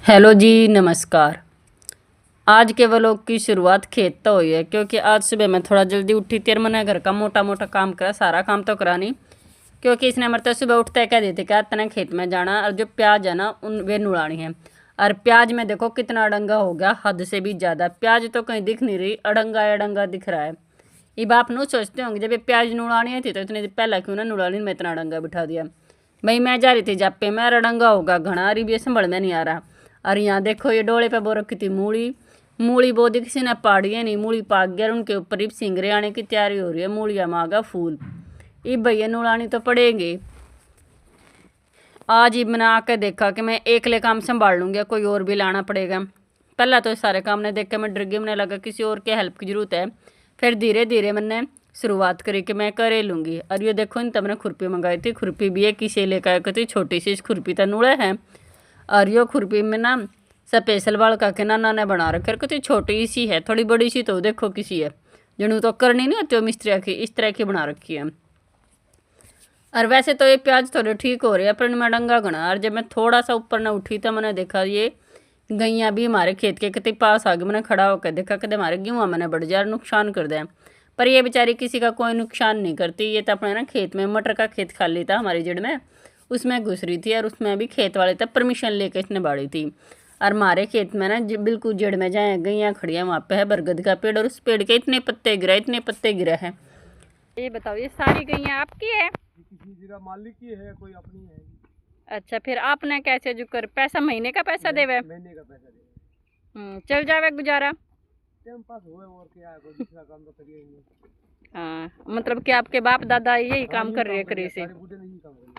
Hello जी, नमस्कार। आज के व्लॉग की शुरुआत खेत तो हुई है क्योंकि आज सुबह मैं थोड़ा जल्दी उठी थी और मैंने घर का मोटा मोटा काम करा। सारा काम तो करा नहीं क्योंकि इसने मरते सुबह उठते कह देते क्या तना खेत में जाना और जो प्याज है ना उन वे नुड़ानी है। और प्याज में देखो कितना अड़ंगा हो गया, हद से भी ज़्यादा। प्याज तो कहीं दिख नहीं रही, अड़ंगा अड़ंगा दिख रहा है। ये बाप नो सोचते होंगे जब ये प्याज नुड़ानी थी तो इतने पहला क्यों ना नुड़ानी में इतना अड़ंगा बिठा दिया। भाई मैं जा रही थी जापे में और अड़ंगा होगा घना रही भी संभल में नहीं आ रहा। और यहाँ देखो ये डोले पे बो रखी थी मूली। मूली बो दी किसी ने पाड़ी है नहीं, मूली पाक गया और उनके ऊपर ही सिंगरे आने की तैयारी हो रही है। मूलिया मांगा फूल, ये भैया नुड़ानी तो पड़ेगी। आज ही मैंने आके देखा कि मैं एकले काम संभाल लूँगी, कोई और भी लाना पड़ेगा। पहला तो सारे काम ने देख के मैं डर गई, मैंने लगा किसी और के हेल्प की ज़रूरत है। फिर धीरे धीरे मैंने शुरुआत करी कि मैं करे लूँगी। और ये देखो इन तब मैंने खुरपी मंगाई थी, खुरपी भी है किसी लेकर आई थी, छोटी सी खुरपी तो नूड़े है। और यो खुरपी में ना स्पेशल वाल का के नाना ने बना रखे, कहती छोटी सी है, थोड़ी बड़ी सी तो देखो किसी है जनू तो करनी नहीं होती मिस्त्री की, इस तरह की बना रखी है। और वैसे तो ये प्याज थोड़े ठीक हो रहे हैं पर इनमें डंगा घना। और जब मैं थोड़ा सा ऊपर न उठी तो मैंने देखा ये गैयाँ भी हमारे खेत के कितने पास आ गए। मैंने खड़ा होकर देखा कि हमारे गेहूँ मैंने बढ़ जाए नुकसान कर दें, पर ये बेचारी किसी का कोई नुकसान नहीं करती। ये तो अपने ना खेत में मटर का खेत खाली था हमारी जड़ में, उसमें घुस रही थी और उसमें भी खेत वाले तब परमिशन लेकर इसने बाड़ी थी। और हमारे खेत में ना बिल्कुल जड़ में जाए गैयाँ खड़ी है, वहाँ पे है बरगद का पेड़ और उस पेड़ के इतने पत्ते गिरा, इतने पत्ते गिरा है। ये बताओ ये सारी गैयाँ आपकी है? किसी जगह मालिक की है, कोई अपनी है। अच्छा, फिर आपने कैसे जो कर पैसा महीने का पैसा देवे? महीने का पैसा देवे। चल जावे गुजारा। टाइम पास होए और क्या है, कोई दूसरा काम तो करिए ही नहीं। हाँ, मतलब कि आपके बाप दादा यही काम कर रहे करी से। बूढ़े नहीं काम करिए।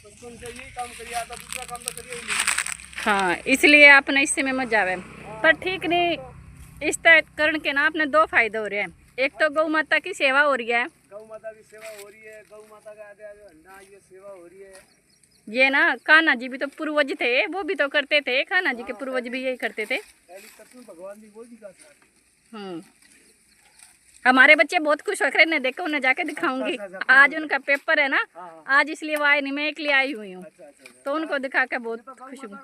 बचपन से यही काम करिए, तो दूसरा काम तो करिए ही नहीं। हाँ, इसलिए आपने इससे में मत जावे। पर ठीक नहीं, इस तरह करण के ना आपने दो फायदे हो रहे हैं। एक तो गौ माता की सेवा हो रही है, गौ माता की सेवा हो रही है, गौ माता का आगे आगे हंडा ये सेवा हो रही है। ये ना कान्हा जी भी तो पूर्वज थे, वो भी तो करते थे, कान्हा जी के पूर्वज भी यही करते थे। भगवान जी बोल दी। हमारे बच्चे बहुत खुश हो रहे हैं, देखो उन्हें जाके दिखाऊंगी। आज उनका पेपर है ना, आज इसलिए वो आए नहीं, मैं एक लिए आई हुई हूँ, तो उनको दिखा के बहुत खुश हूँ।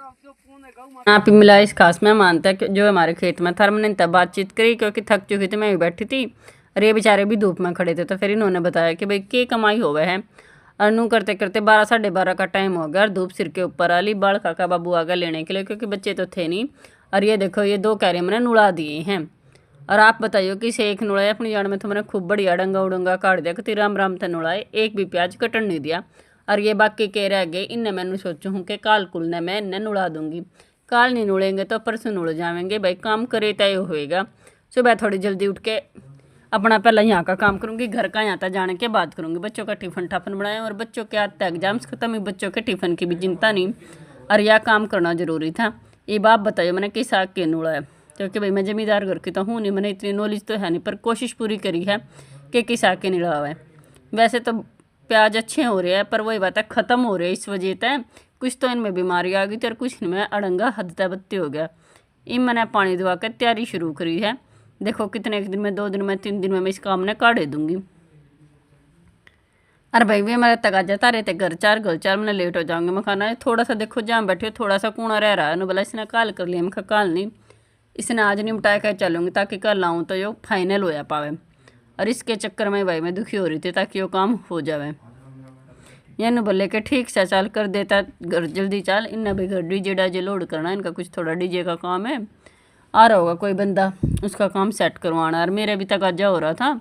आप मिला इस खास में मानता है जो हमारे खेत में था। मैंने तब बातचीत करी क्योंकि थक चुकी थी, मैं भी बैठी थी और ये बेचारे भी धूप में खड़े थे। तो फिर इन्होंने बताया कि भाई क्या कमाई हो गए है। और नू करते करते 12 साढ़े 12 का टाइम हो गया और धूप सिर के ऊपर आ ली। बाल काका बाबू आ गए लेने के लिए क्योंकि बच्चे तो थे नहीं। और ये देखो ये 2 कैरे मैंने नुड़ा दिए हैं। और आप बताइए कि से एक नुड़ाए अपनी जान में तो मैंने खूब बढ़िया डंगा उड़ंगा काट दिया कि राम राम था नुड़ाए, एक भी प्याज कटन नहीं दिया। और ये बाकी के रह गए, इन्हें मैंने सोचू हूँ कि काल कुल ने मैं इन्हें नुड़ा दूंगी। काल नहीं नुड़ेंगे तो परसों नुड़ जाएंगे। भाई काम करे तय होएगा। सुबह थोड़ी जल्दी उठ के अपना पहले यहाँ का काम करूँगी, घर का यहाँ तक जाने के बाद करूँगी। बच्चों का टिफ़िन टाफन बनाए और बच्चों के आज तक एग्जाम्स खत्म हुई, बच्चों के टिफ़िन की भी चिंता नहीं। और यह काम करना ज़रूरी था। ये बाप बताइए मैंने किस आग के नुड़ा है, क्योंकि भाई मैं ज़मींदार घर की तो हूँ नहीं, मैंने इतनी नॉलेज तो है नहीं, पर कोशिश पूरी करी है कि किस आग के निड़ा हुआ है। वैसे तो प्याज अच्छे हो रहे हैं पर वही बात है ख़त्म हो रहे हैं इस वजह से। कुछ तो इनमें बीमारी आ गई थी और कुछ इनमें अड़ंगा हदता बत्ती हो गया। इन मैंने पानी दवा कर तैयारी शुरू करी है। देखो कितने एक दिन में, 2 दिन में, 3 दिन में मैं इस काम ने काढ़े दूंगी। अरे भाई भी हमारे तक आ जाता रहते घर चार मैंने लेट हो जाऊंगी। मैं खाना थोड़ा सा देखो जहाँ बैठे थोड़ा सा कूड़ा रह रहा है ना, बोला इसने काल कर लिया। मैं काल नहीं, इसने आज निपटा कर चलूँगी ताकि कल आऊँ तो यो फाइनल हो जा पावे। और इसके चक्कर में भाई मैं दुखी हो रही थी ताकि वो काम हो जावे। यानी बोले कि ठीक से चल कर देता घर जल्दी चल। इन्हें भी घर डीजे डाजे लोड करना, इनका कुछ थोड़ा डीजे का काम है। आ रहा होगा कोई बंदा, उसका काम सेट करवाना। और मेरे भी तकाजा हो रहा था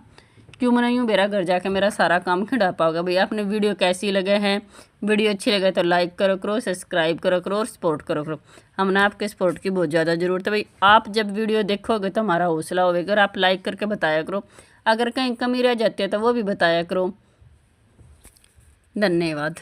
क्यों मैं यूँ मेरा घर जाके मेरा सारा काम खिंडा पाओगा। भैया आपने वीडियो कैसी लगे हैं, वीडियो अच्छी लगे तो लाइक करो करो, सब्सक्राइब करो करो और सपोर्ट करो करो। हमने आपके सपोर्ट की बहुत ज़्यादा ज़रूरत है भाई। आप जब वीडियो देखोगे तो हमारा हौसला होगा। और आप लाइक करके बताया करो, अगर कहीं कमी रह जाती है तो वो भी बताया करो। धन्यवाद।